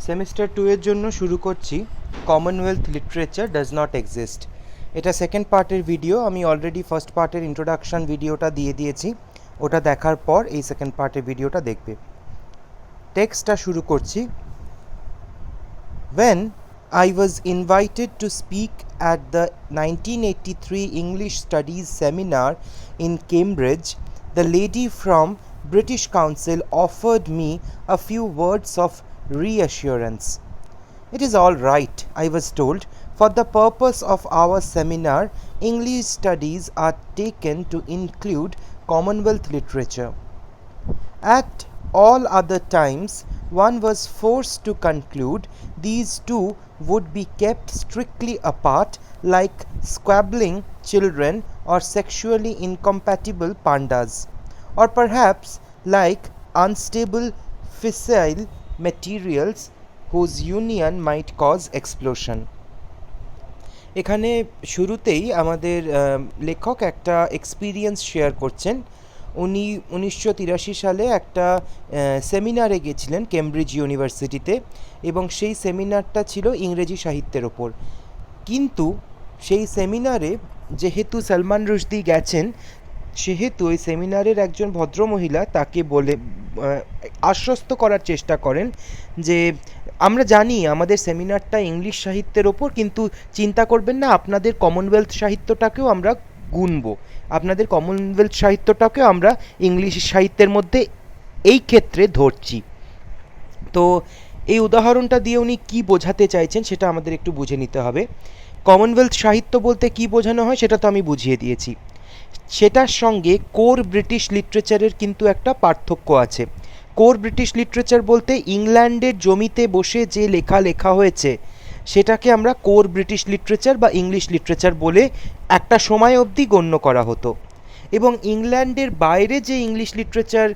Semester 2 এর জন্য শুরু করছি Commonwealth literature does not exist. এটা সেকেন্ড পার্টের ভিডিও। আমি অলরেডি ফার্স্ট পার্টের ইন্ট্রোডাকশন ভিডিওটা দিয়ে দিয়েছি, ওটা দেখার পর এই সেকেন্ড পার্টের ভিডিওটা দেখবে। টেক্সটটা শুরু করছি। When I was invited to speak at the 1983 English Studies Seminar in Cambridge, the lady from British Council offered me a few words of reassurance. It is all right, I was told. For the purpose of our seminar, English studies are taken to include Commonwealth literature. At all other times, one was forced to conclude these two would be kept strictly apart, like squabbling children or sexually incompatible pandas, or perhaps like unstable fissile materials whose union might cause explosion. এখানে শুরুতেই আমাদের লেখক একটা experience share করছেন। উনি 1983 সালে একটা সেমিনারে গেছিলেন কেমব্রিজ ইউনিভার্সিটিতে, এবং সেই সেমিনারটা ছিল ইংরেজি সাহিত্যের ওপর। কিন্তু সেই সেমিনারে যেহেতু সলমান রুশদি গেছেন, সেহেতু ওই সেমিনারের একজন ভদ্রমহিলা তাকে বলে আশ্বস্ত করার চেষ্টা করেন যে আমরা জানি আমাদের সেমিনারটা ইংলিশ সাহিত্যের ওপর, কিন্তু চিন্তা করবেন না, আপনাদের কমনওয়েলথ সাহিত্যটাকেও আমরা গুনব, আপনাদের কমনওয়েলথ সাহিত্যটাকেও আমরা ইংলিশ সাহিত্যের মধ্যে এই ক্ষেত্রে ধরছি। তো এই উদাহরণটা দিয়ে উনি কী বোঝাতে চাইছেন সেটা আমাদের একটু বুঝে নিতে হবে। কমনওয়েলথ সাহিত্য বলতে কী বোঝানো হয় সেটা তো আমি বুঝিয়ে দিয়েছি। সেটার সঙ্গে কোর ব্রিটিশ লিটারেচারের কিন্তু একটা পার্থক্য আছে। কোর ব্রিটিশ লিটারেচার বলতে ইংল্যান্ডের জমিতে বসে যে লেখা হয়েছে সেটাকে আমরা কোর ব্রিটিশ লিটারেচার বা ইংলিশ লিটারেচার বলে একটা সময় অবধি গণ্য করা হতো। এবং ইংল্যান্ডের বাইরে যে ইংলিশ লিটারেচার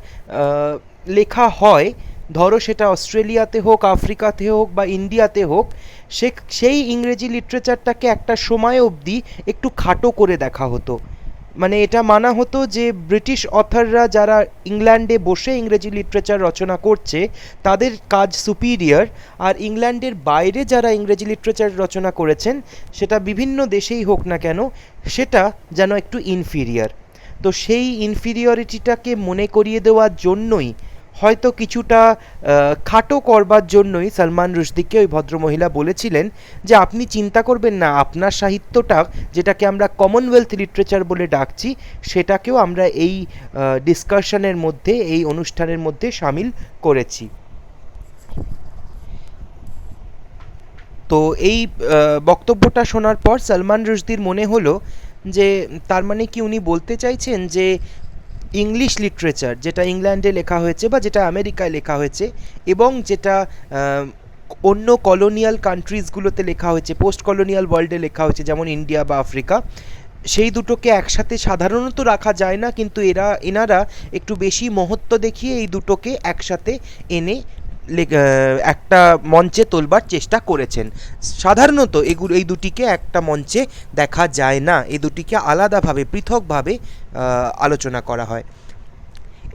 লেখা হয়, ধরো সেটা অস্ট্রেলিয়াতে হোক, আফ্রিকাতে হোক বা ইন্ডিয়াতে হোক, সেই ইংরেজি লিটারেচারটাকে একটা সময় অবধি একটু খাটো করে দেখা হতো। মানে এটা মানা হতো যে ব্রিটিশ অথাররা যারা ইংল্যান্ডে বসে ইংরেজি লিটারেচার রচনা করছে তাদের কাজ সুপিরিয়র, আর ইংল্যান্ডের বাইরে যারা ইংরেজি লিটারেচার রচনা করেছেন সেটা বিভিন্ন দেশেই হোক না কেন, সেটা যেন একটু ইনফিরিয়র। তো সেই ইনফিরিয়রিটিটাকে মনে করিয়ে দেওয়ার জন্যই, হয়তো কিছুটা খাটো করবার জন্যই সলমান রুশদিকে ওই ভদ্রমহিলা বলেছিলেন যে আপনি চিন্তা করবেন না, আপনার সাহিত্যটা যেটাকে আমরা কমনওয়েলথ লিটারেচার বলে ডাকছি সেটাকেও আমরা এই ডিসকাশনের মধ্যে, এই অনুষ্ঠানের মধ্যে সামিল করেছি। তো এই বক্তব্যটা শোনার পর সলমান রুশদির মনে হলো যে তার মানে কি উনি বলতে চাইছেন যে ইংলিশ লিটারেচার যেটা ইংল্যান্ডে লেখা হয়েছে বা যেটা আমেরিকায় লেখা হয়েছে এবং যেটা অন্য কলোনিয়াল কান্ট্রিজগুলোতে লেখা হয়েছে, পোস্ট কলোনিয়াল ওয়ার্ল্ডে লেখা হয়েছে, যেমন ইন্ডিয়া বা আফ্রিকা, সেই দুটোকে একসাথে সাধারণত রাখা যায় না, কিন্তু এনারা একটু বেশি মহত্ব দেখিয়ে এই দুটোকে একসাথে এনে একটা মঞ্চে তোলবার চেষ্টা করেছেন। সাধারণত এই দুটিকে একটা মঞ্চে দেখা যায় না, এই দুটিকে আলাদাভাবে, পৃথকভাবে আলোচনা করা হয়।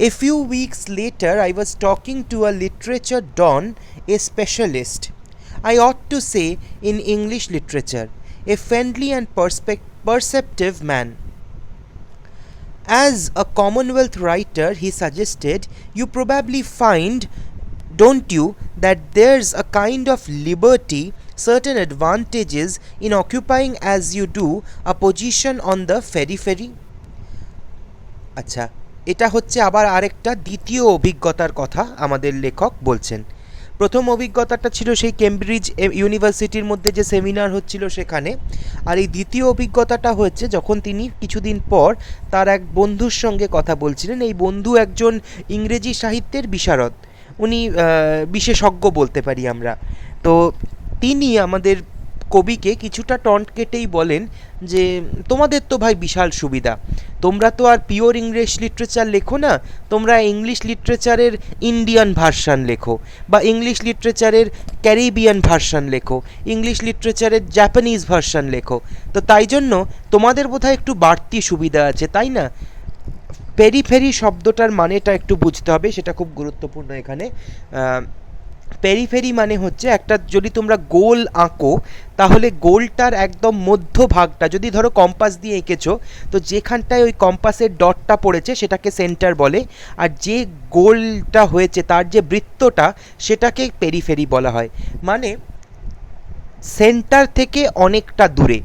A few weeks later, I was talking to a literature don, a specialist, I ought to say, in English literature, a friendly and perceptive man. As a Commonwealth writer, he suggested, you probably find, don't you, that there's a kind of liberty, certain advantages in occupying as you do a position on the ferry? আচ্ছা, এটা হচ্ছে আবার আরেকটা দ্বিতীয় অভিজ্ঞতার কথা আমাদের লেখক বলছেন। প্রথম অভিজ্ঞতাটা ছিল সেই কেমব্রিজ ইউনিভার্সিটির মধ্যে যে সেমিনার হচ্ছিল সেখানে, আর এই দ্বিতীয় অভিজ্ঞতাটা হচ্ছে যখন তিনি কিছুদিন পর তার এক বন্ধুর সঙ্গে কথা বলছিলেন। এই বন্ধু একজন ইংরেজি সাহিত্যের বিশারদ, উনি বিশেষজ্ঞ বলতে পারি আমরা। তো তিনি আমাদের কবিকে কিছুটা টন্ট কেটেই বলেন যে তোমাদের তো ভাই বিশাল সুবিধা, তোমরা তো আর পিওর ইংলিশ লিটারেচার লেখো না, তোমরা ইংলিশ লিটারেচারের ইন্ডিয়ান ভার্সান লেখো, বা ইংলিশ লিটারেচারের ক্যারিবিয়ান ভার্সান লেখো, ইংলিশ লিটারেচারের জাপানিজ ভার্সান লেখো, তো তাই জন্য তোমাদের বোধহয় একটু বাড়তি সুবিধা আছে, তাই না? পেরিফেরি শব্দটার মানেটা একটু বুঝতে হবে, সেটা খুব গুরুত্বপূর্ণ এখানে। পেরিফেরি মানে হচ্ছে একটা, যদি তোমরা গোল আঁকো তাহলে গোলটার একদম মধ্য ভাগটা, যদি ধরো কম্পাস দিয়ে এঁকেছো তো যেখানটায় ওই কম্পাসের ডটটা পড়েছে সেটাকে সেন্টার বলে, আর যে গোলটা হয়েছে তার যে বৃত্তটা সেটাকে পেরিফেরি বলা হয়, মানে সেন্টার থেকে অনেকটা দূরে।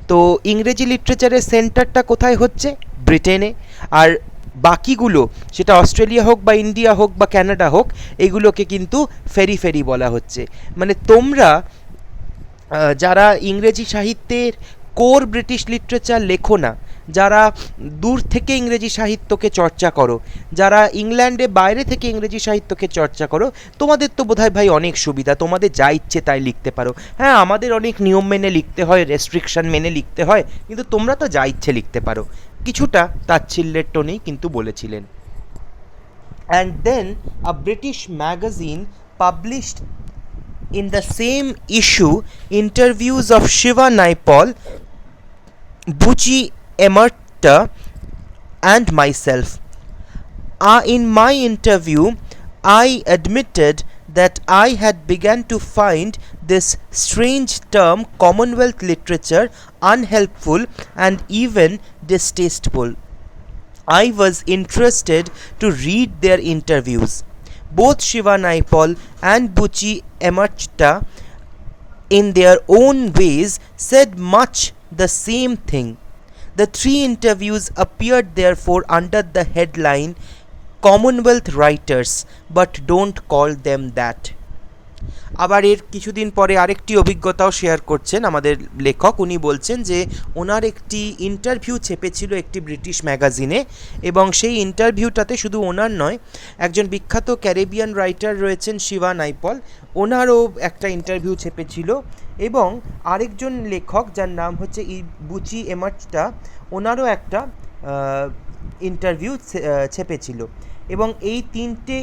তো ইংরেজি লিটারেচারের সেন্টারটা কোথায় হচ্ছে? ব্রিটেনে। আর বাকিগুলো, সেটা অস্ট্রেলিয়া হোক বা ইন্ডিয়া হোক বা ক্যানাডা হোক, এগুলোকে কিন্তু ফেরি বলা হচ্ছে। মানে তোমরা যারা ইংরেজি সাহিত্যের কোর ব্রিটিশ লিটারেচার লেখো না, যারা দূর থেকে ইংরেজি সাহিত্যকে চর্চা করো, যারা ইংল্যান্ডে বাইরে থেকে ইংরেজি সাহিত্যকে চর্চা করো, তোমাদের তো বোধহয় ভাই অনেক সুবিধা, তোমাদের যা ইচ্ছে তাই লিখতে পারো। হ্যাঁ, আমাদের অনেক নিয়ম মেনে লিখতে হয়, রেস্ট্রিকশন মেনে লিখতে হয়, কিন্তু তোমরা তো যা ইচ্ছে লিখতে পারো। কিছুটা তাচ্ছিল্যের টোনেই কিন্তু বলেছিলেন। And then a British magazine published in the same issue interviews of Shiva Naipaul, Buchi Emerta, and myself. In my interview, I admitted that I had begun to find this strange term Commonwealth literature unhelpful and even distasteful. I was interested to read their interviews. Both Shiva Naipaul and Buchi Emerta, in their own ways, said much the same thing. The three interviews appeared therefore under the headline Commonwealth Writers, but don't call them that. আবার এর কিছুদিন পরে আরেকটি অভিজ্ঞতাও share করছেন আমাদের লেখক। উনি বলছেন যে ওনার একটি ইন্টারভিউ ছেপেছিল একটি ব্রিটিশ ম্যাগাজিনে, এবং সেই ইন্টারভিউটাতে শুধু ওনার নয়, একজন বিখ্যাত ক্যারিবিয়ান রাইটার রয়েছেন শিবা নাইপল, ওনারও একটা ইন্টারভিউ ছেপেছিল, এবং আরেকজন লেখক যার নাম হচ্ছে বুচি এমার্টা, ওনারও একটা ইন্টারভিউ ছেপেছিল। এবং এই তিনটে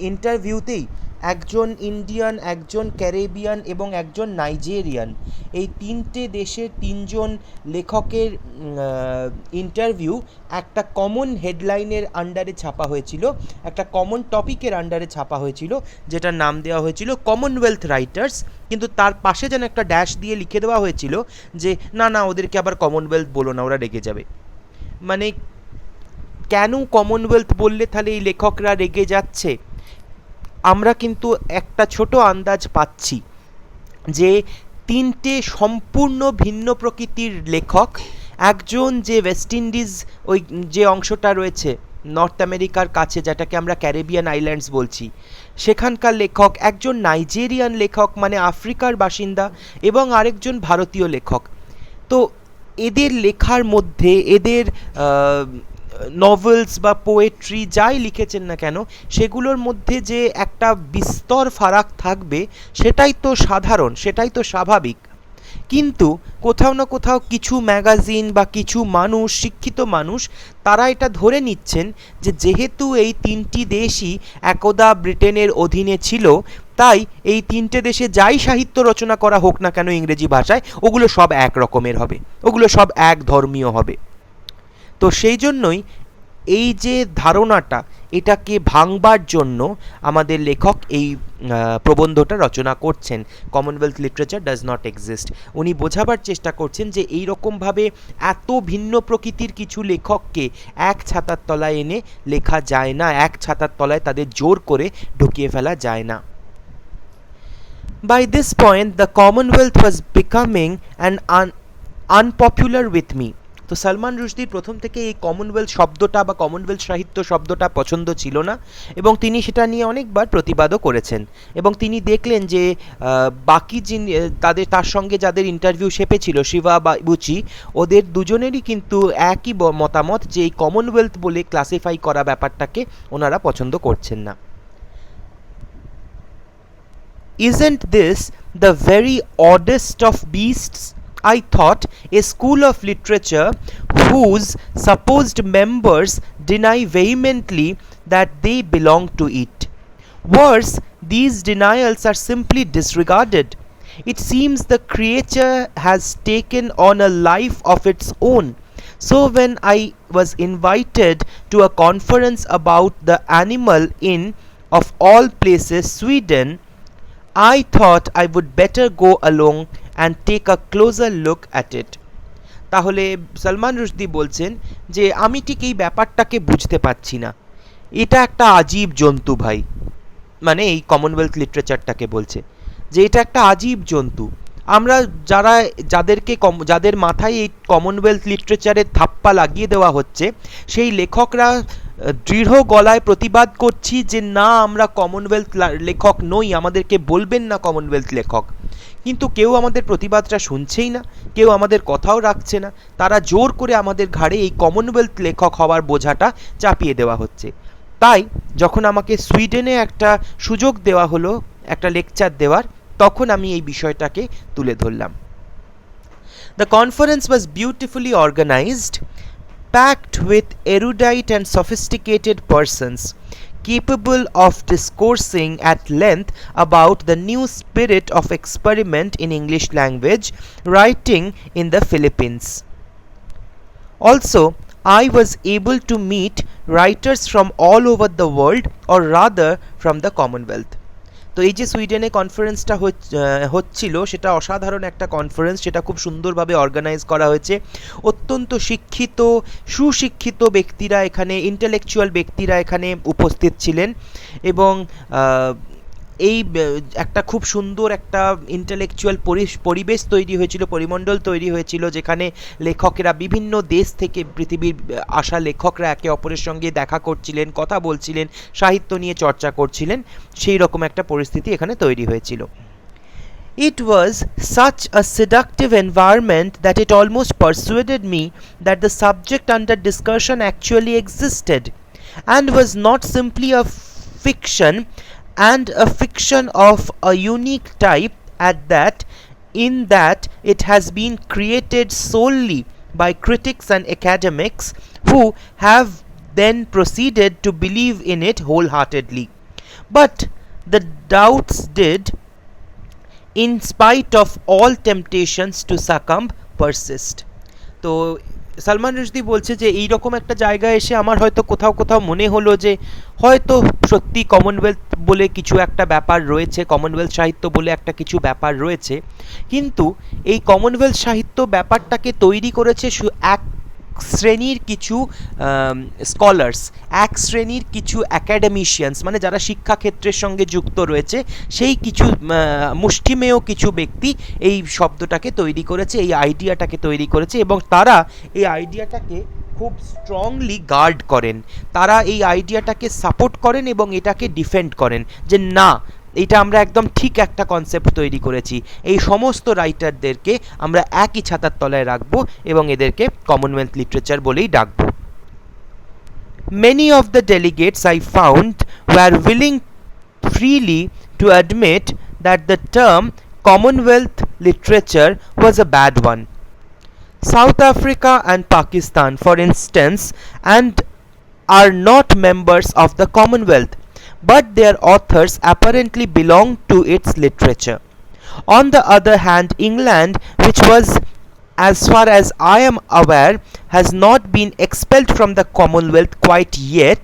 ইন্টারভিউতেই একজন ইন্ডিয়ান, একজন ক্যারিবিয়ান এবং একজন নাইজেরিয়ান, এই তিনটে দেশের তিনজন লেখকের ইন্টারভিউ একটা কমন হেডলাইনের আন্ডারে ছাপা হয়েছিল, একটা কমন টপিকের আন্ডারে ছাপা হয়েছিল, যেটার নাম দেওয়া হয়েছিল কমনওয়েলথ রাইটার্স। কিন্তু তার পাশে যেন একটা ড্যাশ দিয়ে লিখে দেওয়া হয়েছিল যে না না, ওদেরকে আবার কমনওয়েলথ বলো না, ওরা রেগে যাবে। মানে কেন কমনওয়েলথ বললে তাহলে এই লেখকরা রেগে যাচ্ছে? আমরা কিন্তু একটা ছোট আন্দাজ পাচ্ছি যে তিনটে সম্পূর্ণ ভিন্ন প্রকৃতির লেখক, একজন যে ওয়েস্ট ইন্ডিজ ওই যে অংশটা রয়েছে নর্থ আমেরিকার কাছে, যেটাকে আমরা ক্যারিবিয়ান আইল্যান্ডস বলছি, সেখানকার লেখক, একজন নাইজেরিয়ান লেখক মানে আফ্রিকার বাসিন্দা, এবং আরেকজন ভারতীয় লেখক। তো এদের লেখার মধ্যে, এদের নভেলস বা পোয়েট্রি যাই লিখেছেন না কেন, সেগুলোর মধ্যে যে একটা বিস্তর ফারাক থাকবে সেটাই তো সাধারণ, সেটাই তো স্বাভাবিক। কিন্তু কোথাও না কোথাও কিছু ম্যাগাজিন বা কিছু মানুষ, শিক্ষিত মানুষ, তারা এটা ধরে নিচ্ছেন যে যেহেতু এই তিনটি দেশই একদা ব্রিটেনের অধীনে ছিল, তাই এই তিনটে দেশে যাই সাহিত্য রচনা করা হোক না কেন ইংরেজি ভাষায়, ওগুলো সব এক রকমের হবে, ওগুলো সব এক ধর্মীয় হবে। তো সেই জন্যই এই যে ধারণাটা, এটাকে ভাঙবার জন্য আমাদের লেখক এই প্রবন্ধটা রচনা করছেন, Commonwealth literature does not exist. উনি বোঝাবার চেষ্টা করছেন যে এই রকমভাবে এত ভিন্ন প্রকৃতির কিছু লেখককে এক ছাতার তলায় এনে লেখা যায় না, এক ছাতার তলায় তাদের জোর করে ঢুকিয়ে ফেলা যায় না। By this point, the Commonwealth was becoming an unpopular with me. তো সালমান রুশদির প্রথম থেকে এই কমনওয়েলথ শব্দটা বা কমনওয়েলথ সাহিত্য শব্দটা পছন্দ ছিল না, এবং তিনি সেটা নিয়ে অনেকবার প্রতিবাদও করেছেন। এবং তিনি দেখলেন যে বাকি তার সঙ্গে যাদের ইন্টারভিউ সেপেছিল, শিবা বা বুচি, ওদের দুজনেরই কিন্তু একই মতামত যে এই কমনওয়েলথ বলে ক্লাসিফাই করা ব্যাপারটাকে ওনারা পছন্দ করছেন না। Isn't this the very oddest of beasts? I thought, a school of literature whose supposed members deny vehemently that they belong to it. Worse, these denials are simply disregarded. It seems the creature has taken on a life of its own. So when I was invited to a conference about the animal in of all places Sweden, I thought I would better go along and take a closer look at it. তাহলে সলমান রুশদি বলছেন যে আমি ঠিক এই ব্যাপারটাকে বুঝতে পারছি না, এটা একটা আজীব জন্তু ভাই, মানে এই কমনওয়েলথ লিটারেচারটাকে বলছে যে এটা একটা আজীব জন্তু। আমরা যাদের মাথায় এই কমনওয়েলথ লিটারেচারের থাপ্পা লাগিয়ে দেওয়া হচ্ছে, সেই লেখকরা দৃঢ় গলায় প্রতিবাদ করছি যে না, আমরা কমনওয়েলথ লেখক নই, আমাদেরকে বলবেন না কমনওয়েলথ লেখক। কিন্তু কেউ আমাদের প্রতিবাদটা শুনছেই না, কেউ আমাদের কথাও রাখছে না, তারা জোর করে আমাদের ঘাড়ে এই কমনওয়েলথ লেখক হওয়ার বোঝাটা চাপিয়ে দেওয়া হচ্ছে। তাই যখন আমাকে সুইডেনে একটা সুযোগ দেওয়া হলো একটা লেকচার দেওয়ার, তখন আমি এই বিষয়টাকে তুলে ধরলাম। The conference was beautifully organized, packed with erudite and sophisticated persons, capable of discoursing at length about the new spirit of experiment in English language writing in the Philippines. Also, I was able to meet writers from all over the world, or rather from the Commonwealth. তো এই যে সুইডেনে কনফারেন্সটা হচ্ছিল, সেটা অসাধারণ একটা conference, সেটা খুব সুন্দরভাবে অর্গানাইজ করা হয়েছে। অত্যন্ত শিক্ষিত, সুশিক্ষিত ব্যক্তিরা এখানে, ইন্টেলেকচুয়াল ব্যক্তিরা এখানে উপস্থিত ছিলেন, এবং এই একটা খুব সুন্দর একটা ইন্টেলেকচুয়াল পরিবেশ তৈরি হয়েছিল, পরিমণ্ডল তৈরি হয়েছিল, যেখানে লেখকেরা বিভিন্ন দেশ থেকে, পৃথিবীর আসা লেখকরা একে অপরের সঙ্গে দেখা করছিলেন, কথা বলছিলেন, সাহিত্য নিয়ে চর্চা করছিলেন, সেই রকম একটা পরিস্থিতি এখানে তৈরি হয়েছিল। It was such a seductive environment that it almost persuaded me that the subject under discussion actually existed and was not simply a fiction, and a fiction of a unique type at that, in that it has been created solely by critics and academics who have then proceeded to believe in it wholeheartedly. But the doubts did, in spite of all temptations to succumb, persist. তো সলমান রুশদি বলছে যে এইরকম একটা জায়গায় এসে আমার হয়তো কোথাও কোথাও মনে হলো যে হয়তো সত্যি কমনওয়েলথ বলে কিছু একটা ব্যাপার রয়েছে, কমনওয়েলথ সাহিত্য বলে একটা কিছু ব্যাপার রয়েছে, কিন্তু এই কমনওয়েলথ সাহিত্য ব্যাপারটাকে তৈরি করেছে এক শ্রেণীর কিছু স্কলার্স, এক শ্রেণীর কিছু অ্যাকাডেমিশিয়ানস, মানে যারা শিক্ষাক্ষেত্রের সঙ্গে যুক্ত রয়েছে, সেই কিছু মুষ্টিমেয় কিছু ব্যক্তি এই শব্দটাকে তৈরি করেছে, এই আইডিয়াটাকে তৈরি করেছে, এবং তারা এই আইডিয়াটাকে খুব স্ট্রংলি গার্ড করেন, তারা এই আইডিয়াটাকে সাপোর্ট করেন এবং এটাকে ডিফেন্ড করেন যে না, এটা আমরা একদম ঠিক একটা কনসেপ্ট তৈরি করেছি, এই সমস্ত রাইটারদেরকে আমরা একই ছাতার তলায় রাখবো এবং এদেরকে কমনওয়েলথ লিটারেচার বলেই ডাকবো। Many of the delegates I found were willing freely to admit that the term Commonwealth literature was a bad one. South Africa and Pakistan, for instance, and are not members of the Commonwealth, but their authors apparently belong to its literature. On the other hand, England, which was, as far as I am aware, has not been expelled from the Commonwealth quite yet,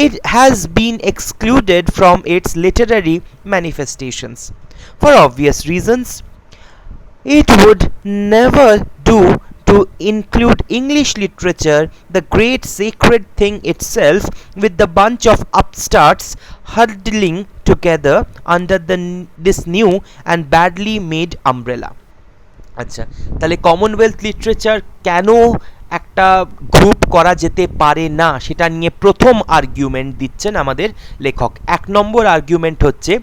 it has been excluded from its literary manifestations. For obvious reasons, it would never do to include English literature, the great sacred thing itself, with the bunch of upstarts huddling together under this new and badly made umbrella. আচ্ছা, তাহলে Commonwealth literature কেন একটা group করা যেতে পারে না, সেটা নিয়ে প্রথম আর্গুমেন্ট দিচ্ছেন আমাদের লেখক। এক নম্বর আর্গুমেন্ট হচ্ছে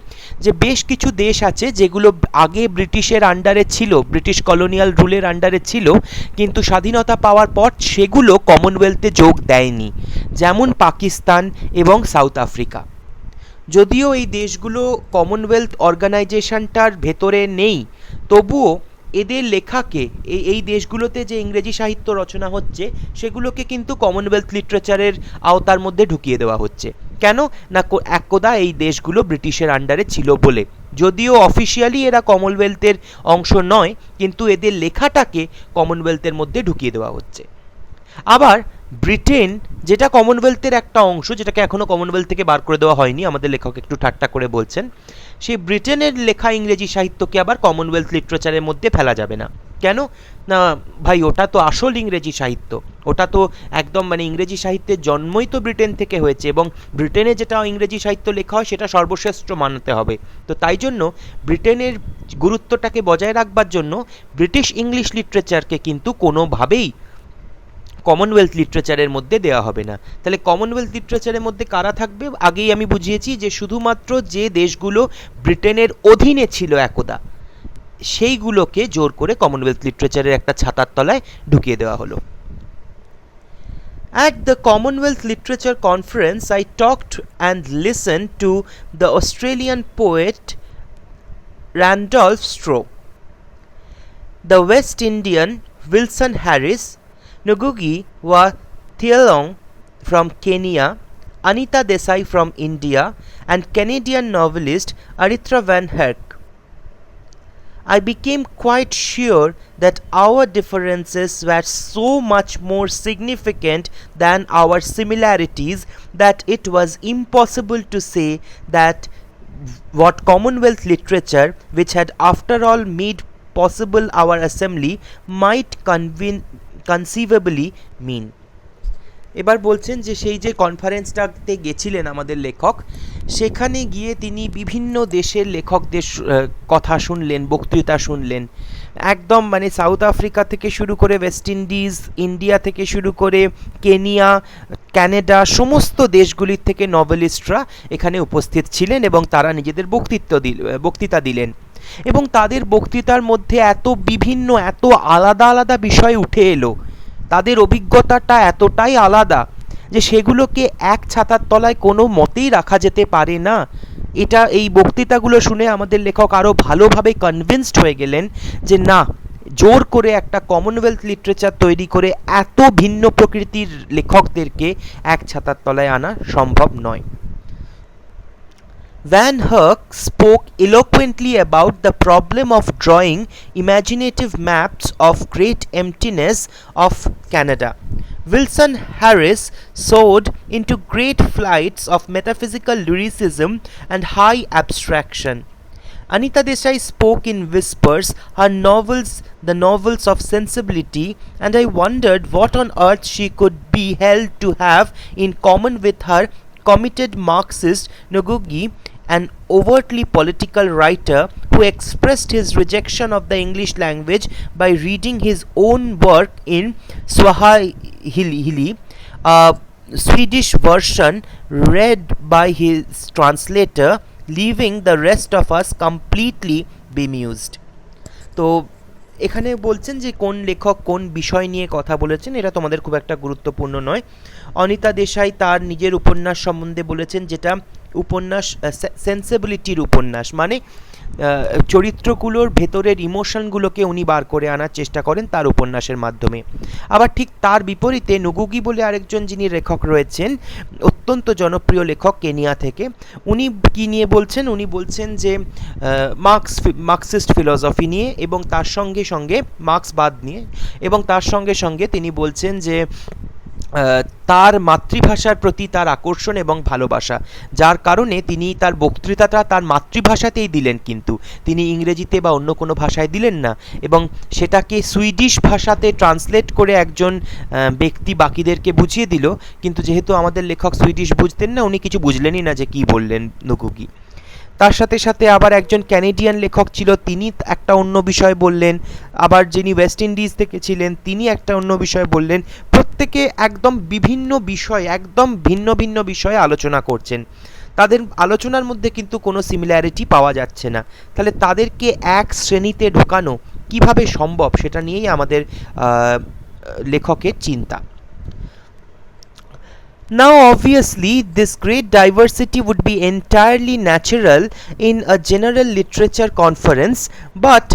যে বেশ কিছু দেশ আছে যেগুলো আগে ব্রিটিশের আন্ডারে ছিল, ব্রিটিশ কলোনিয়াল রুলের আন্ডারে ছিল, কিন্তু স্বাধীনতা পাওয়ার পর সেগুলো কমনওয়েলথে যোগ দেয়নি, যেমন পাকিস্তান এবং সাউথ আফ্রিকা। যদিও এই দেশগুলো কমনওয়েলথ অর্গানাইজেশনটার ভেতরে নেই, তবুও এদের লেখাকে, এই দেশগুলোতে যে ইংরেজি সাহিত্য রচনা হচ্ছে সেগুলোকে কিন্তু কমনওয়েলথ লিটারেচারের আওতার মধ্যে ঢুকিয়ে দেওয়া হচ্ছে। কেন না, একদা এই দেশগুলো ব্রিটিশের আন্ডারে ছিল বলে। যদিও অফিসিয়ালি এরা কমনওয়েলথের অংশ নয়, কিন্তু এদের লেখাটাকে কমনওয়েলথের মধ্যে ঢুকিয়ে দেওয়া হচ্ছে। আবার ব্রিটেন যেটা কমনওয়েলথের একটা অংশ, যেটাকে এখনও কমনওয়েলথ থেকে বার করে দেওয়া হয়নি, আমাদের লেখক একটু ঠাট্টা করে বলছেন, সেই ব্রিটেনের লেখা ইংরেজি সাহিত্যকে আবার কমনওয়েলথ লিটারেচারের মধ্যে ফেলা যাবে না। কেন না ভাই, ওটা তো আসল ইংরেজি সাহিত্য, ওটা তো একদম মানে ইংরেজি সাহিত্যের জন্মই তো ব্রিটেন থেকে হয়েছে, এবং ব্রিটেনে যেটা ইংরেজি সাহিত্য লেখা হয় সেটা সর্বশ্রেষ্ঠ মানতে হবে। তো তাই জন্য ব্রিটেনের গুরুত্বটাকে বজায় রাখবার জন্য ব্রিটিশ ইংলিশ লিটারেচারকে কিন্তু কোনোভাবেই কমনওয়েলথ লিটারেচারের মধ্যে দেওয়া হবে না। তাহলে কমনওয়েলথ লিটারেচারের মধ্যে কারা থাকবে? আগেই আমি বুঝিয়েছি যে শুধুমাত্র যে দেশগুলো ব্রিটেনের অধীনে ছিল একদা, সেইগুলোকে জোর করে কমনওয়েলথ লিটারেচারের একটা ছাতার তলায় ঢুকিয়ে দেওয়া হলো। At the Commonwealth Literature Conference, I talked and listened to the Australian poet Randolph Stroh, the West Indian Wilson Harris, Ngugi wa Thiong'o from Kenya, Anita Desai from India, and Canadian novelist Aritra van Herk. I became quite sure that our differences were so much more significant than our similarities that it was impossible to say that what Commonwealth literature, which had after all made possible our assembly, might conceivably mean. এবার বলছেন যে সেই যে কনফারেন্সটাতে গেছিলেন আমাদের লেখক, সেখানে গিয়ে তিনি বিভিন্ন দেশের লেখকদের কথা শুনলেন, বক্তৃতা শুনলেন। একদম মানে সাউথ আফ্রিকা থেকে শুরু করে ওয়েস্ট ইন্ডিজ, ইন্ডিয়া থেকে শুরু করে কেনিয়া, ক্যানাডা, সমস্ত দেশগুলির থেকে নভেলিস্টরা এখানে উপস্থিত ছিলেন এবং তারা নিজেদের বক্তৃতা দিলেন। এবং তাদের বক্তৃতার মধ্যে এত বিভিন্ন, এত আলাদা আলাদা বিষয় উঠে এলো, তাদের অভিজ্ঞতাটা এতটাই আলাদা যে সেগুলোকে এক ছাতার তলায় কোনো মতেই রাখা যেতে পারে না। এটা এই বক্তৃতাগুলো শুনে আমাদের লেখক আরও ভালোভাবে কনভিন্সড হয়ে গেলেন যে না, জোর করে একটা কমনওয়েলথ লিটারেচার তৈরি করে এত ভিন্ন প্রকৃতির লেখকদেরকে এক ছাতার তলায় আনা সম্ভব নয়। Van Herk spoke eloquently about the problem of drawing imaginative maps of great emptiness of Canada. Wilson Harris soared into great flights of metaphysical lyricism and high abstraction. Anita Desai spoke in whispers, her novels the novels of sensibility, and I wondered what on earth she could be held to have in common with her committed Marxist Ngugi, an overtly political writer who expressed his rejection of the English language by reading his own work in Swahili, a Swedish version read by his translator, leaving the rest of us completely bemused. তো এখানে বলছেন যে কোন লেখক কোন বিষয় নিয়ে কথা বলেছেন এটা তোমাদের খুব একটা গুরুত্বপূর্ণ নয়। অনিতা দেশাই তার নিজের উপন্যাস সম্বন্ধে বলেছেন, যেটা উপন্যাস সেন্সিবিলিটির উপন্যাস, মানে চরিত্রগুলোর ভেতরের ইমোশনগুলোকে উনি বার করে আনার চেষ্টা করেন তার উপন্যাসের মাধ্যমে। আবার ঠিক তার বিপরীতে নুগুগি বলে আরেকজন যিনি লেখক রয়েছেন, অত্যন্ত জনপ্রিয় লেখক কেনিয়া থেকে, উনি কী নিয়ে বলছেন? উনি বলছেন যে মার্কসিস্ট ফিলসফি নিয়ে, এবং তার সঙ্গে সঙ্গে মার্ক্সবাদ নিয়ে, এবং তার সঙ্গে সঙ্গে তিনি বলছেন যে তার মাতৃভাষার প্রতি তার আকর্ষণ এবং ভালোবাসা, যার কারণে তিনি তার বক্তৃতাটা তার মাতৃভাষাতেই দিলেন, কিন্তু তিনি ইংরেজিতে বা অন্য কোনো ভাষায় দিলেন না, এবং সেটাকে সুইডিশ ভাষাতে ট্রান্সলেট করে একজন ব্যক্তি বাকিদেরকে বুঝিয়ে দিল। কিন্তু যেহেতু আমাদের লেখক সুইডিশ বুঝতেন না, উনি কিছু বুঝলেনই না যে কী বললেন নুগুগি। তার সাথে সাথে আবার একজন ক্যানেডিয়ান লেখক ছিল, তিনি একটা অন্য বিষয় বললেন, আবার যিনি ওয়েস্ট ইন্ডিজ থেকে ছিলেন তিনি একটা অন্য বিষয় বললেন। প্রত্যেকে একদম বিভিন্ন বিষয়, একদম ভিন্ন ভিন্ন বিষয়ে আলোচনা করছেন, তাদের আলোচনার মধ্যে কিন্তু কোনো সিমিলারিটি পাওয়া যাচ্ছে না। তাহলে তাদেরকে এক শ্রেণীতে ঢোকানো কিভাবে সম্ভব, সেটা নিয়েই আমাদের লেখকের চিন্তা। Now obviously this great diversity would be entirely natural in a general literature conference, but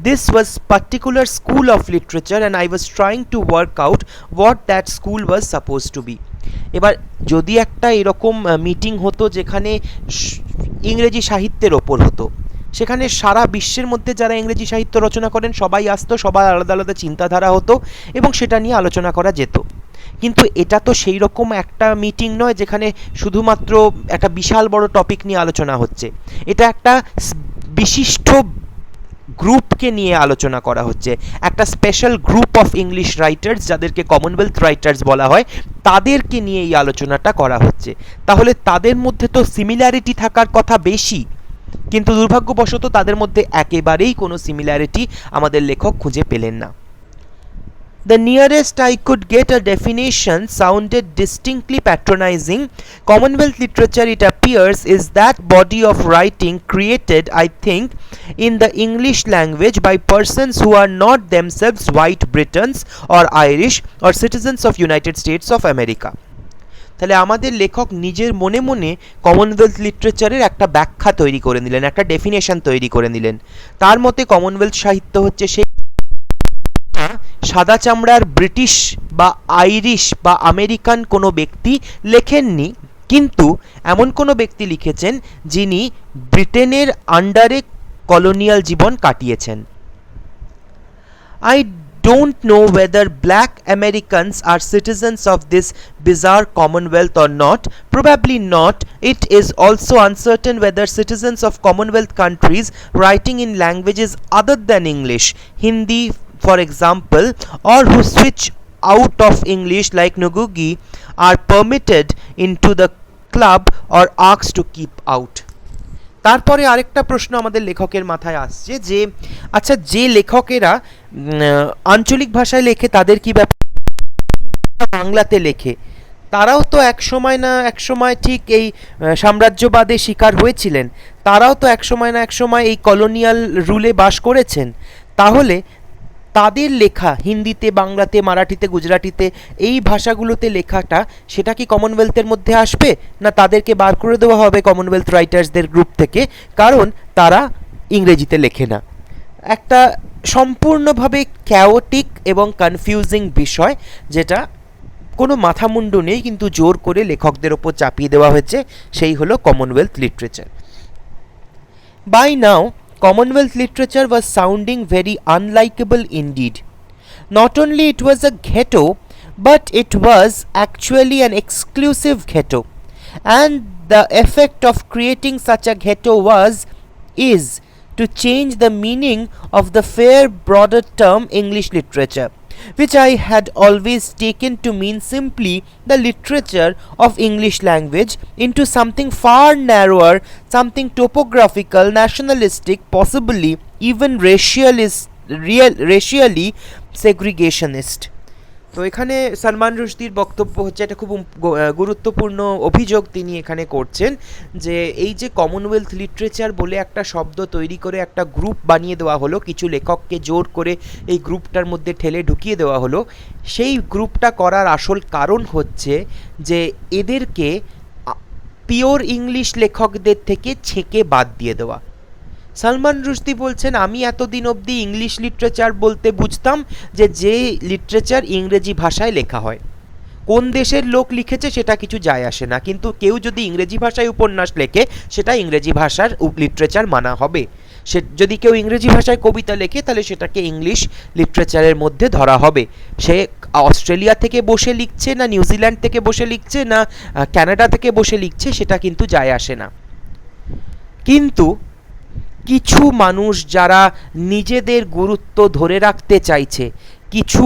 this was particular school of literature and I was trying to work out what that school was supposed to be. এবার যদি একটা এরকম meeting হতো যেখানে ইংরেজি সাহিত্যের ওপর হতো, সেখানে সারা বিশ্বের মধ্যে যারা ইংরেজি সাহিত্য রচনা করেন সবাই আসতো, সবার আলাদা আলাদা চিন্তাধারা হতো এবং সেটা নিয়ে আলোচনা করা যেত। কিন্তু এটা তো সেই রকম একটা মিটিং নয় যেখানে শুধুমাত্র একটা বিশাল বড় টপিক নিয়ে আলোচনা হচ্ছে। এটা একটা বিশিষ্ট গ্রুপকে নিয়ে আলোচনা করা হচ্ছে, একটা special group of English writers যাদেরকে কমনওয়েলথ রাইটার্স বলা হয়, তাদেরকে নিয়ে এই আলোচনাটা করা হচ্ছে। তাহলে তাদের মধ্যে তো সিমিলারিটি থাকার কথা বেশি, কিন্তু দুর্ভাগ্যবশত তাদের মধ্যে একেবারেই কোনো সিমিলারিটি আমাদের লেখক খুঁজে পেলেন না। The nearest I could get a definition sounded distinctly patronizing. Commonwealth literature, it appears, is that body of writing created, I think, in the English language by persons who are not themselves white Britons or Irish or citizens of United States of America. তাহলে আমাদের লেখক নিজের মনে মনে Commonwealth লিটারেচারের একটা ব্যাখ্যা তৈরি করে নিলেন, একটা ডেফিনেশন তৈরি করে নিলেন। তার মতে কমনওয়েলথ সাহিত্য হচ্ছে সেই সাদা চামড়ার ব্রিটিশ বা আইরিশ বা আমেরিকান কোনো ব্যক্তি লেখেননি, কিন্তু এমন কোনো ব্যক্তি লিখেছেন যিনি ব্রিটেনের আন্ডারে কলোনিয়াল জীবন কাটিয়েছেন। I don't know whether black Americans are citizens of this bizarre commonwealth or not. Probably not. It is also uncertain whether citizens of commonwealth countries writing in languages other than English, Hindi for example, or who switch out of English like Ngugi, are permitted into the club or asked to keep out. তারপরে আরেকটা প্রশ্ন আমাদের লেখকের মাথায় আসছে যে আচ্ছা, যে লেখকেরা আঞ্চলিক ভাষায় লেখে তাদের কি ব্যাপার, বাংলাতে লেখে, তারাও তো এক সময় না এক সময় ঠিক এই সাম্রাজ্যবাদের শিকার হয়েছিলেন, তারাও তো এক সময় না এক সময় এই কলোনিয়াল রুলে বাস করেছেন। তাহলে তাদের লেখা হিন্দিতে, বাংলাতে, মারাঠিতে, গুজরাটিতে, এই ভাষাগুলোতে লেখাটা সেটা কি কমনওয়েলথের মধ্যে আসবে, না তাদেরকে বার করে দেওয়া হবে কমনওয়েলথ রাইটার্সদের গ্রুপ থেকে, কারণ তারা ইংরেজিতে লেখে না? একটা সম্পূর্ণভাবে ক্যাওটিক এবং কনফিউজিং বিষয়, যেটা কোনো মাথামুন্ডু নেই, কিন্তু জোর করে লেখকদের ওপর চাপিয়ে দেওয়া হয়েছে, সেই হলো Commonwealth literature. By now Commonwealth literature was sounding very unlikable indeed. Not only it was a ghetto, but it was actually an exclusive ghetto. And the effect of creating such a ghetto is to change the meaning of the fair broader term English literature, which I had always taken to mean simply the literature of English language, into something far narrower, something topographical, nationalistic, possibly even racially segregationist. তো এখানে সালমান রুশদির বক্তব্য হচ্ছে, এটা খুব গুরুত্বপূর্ণ অভিযোগ তিনি এখানে করছেন, যে এই যে কমনওয়েলথ লিটারেচার বলে একটা শব্দ তৈরি করে একটা গ্রুপ বানিয়ে দেওয়া হলো, কিছু লেখককে জোর করে এই গ্রুপটার মধ্যে ঠেলে ঢুকিয়ে দেওয়া হলো, সেই গ্রুপটা করার আসল কারণ হচ্ছে যে এদেরকে পিওর ইংলিশ লেখকদের থেকে ছেঁকে বাদ দিয়ে দেওয়া। সালমান রুশদি বলছেন, আমি এতদিন অবধি ইংলিশ লিটারেচার বলতে বুঝতাম যে লিটারেচার ইংরেজি ভাষায় লেখা হয়, কোন দেশের লোক লিখেছে সেটা কিছু যায় আসে না, কিন্তু কেউ যদি ইংরেজি ভাষায় উপন্যাস লেখে সেটা ইংরেজি ভাষার লিটারেচার মানা হবে, সে যদি কেউ ইংরেজি ভাষায় কবিতা লেখে তাহলে সেটাকে ইংলিশ লিটারেচারের মধ্যে ধরা হবে। সে অস্ট্রেলিয়া থেকে বসে লিখছে না নিউজিল্যান্ড থেকে বসে লিখছে না কানাডা থেকে বসে লিখছে, সেটা কিন্তু যায় আসে না। কিন্তু কিছু মানুষ যারা নিজেদের গুরুত্ব ধরে রাখতে চাইছে, কিছু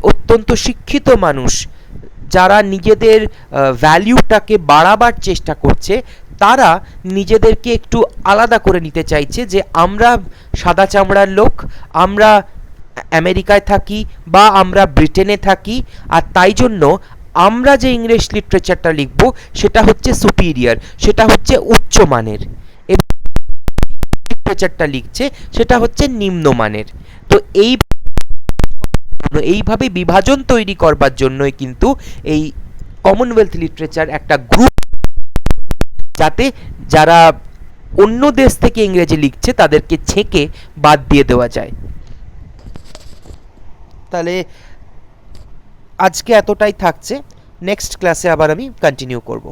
অত্যন্ত শিক্ষিত মানুষ যারা নিজেদের ভ্যালিউটাকে বাড়াবার চেষ্টা করছে, তারা নিজেদেরকে একটু আলাদা করে নিতে চাইছে, যে আমরা সাদা চামড়ার লোক, আমরা আমেরিকায় থাকি বা আমরা ব্রিটেনে থাকি, আর তাই জন্য আমরা যে ইংলিশ লিটারেচারটা লিখব সেটা হচ্ছে সুপিরিয়র, সেটা হচ্ছে উচ্চমানের, লিটারেচারটা লিখছে সেটা হচ্ছে নিম্নমানের। তো এইভাবে বিভাজন তৈরি করবার জন্যই কিন্তু এই কমনওয়েলথ লিটারেচার একটা গ্রুপ, যাতে যারা অন্য দেশ থেকে ইংরেজি লিখছে তাদেরকে ছেঁকে বাদ দিয়ে দেওয়া যায়। তাহলে আজকে এতটাই থাকছে, নেক্সট ক্লাসে আবার আমি কন্টিনিউ করব।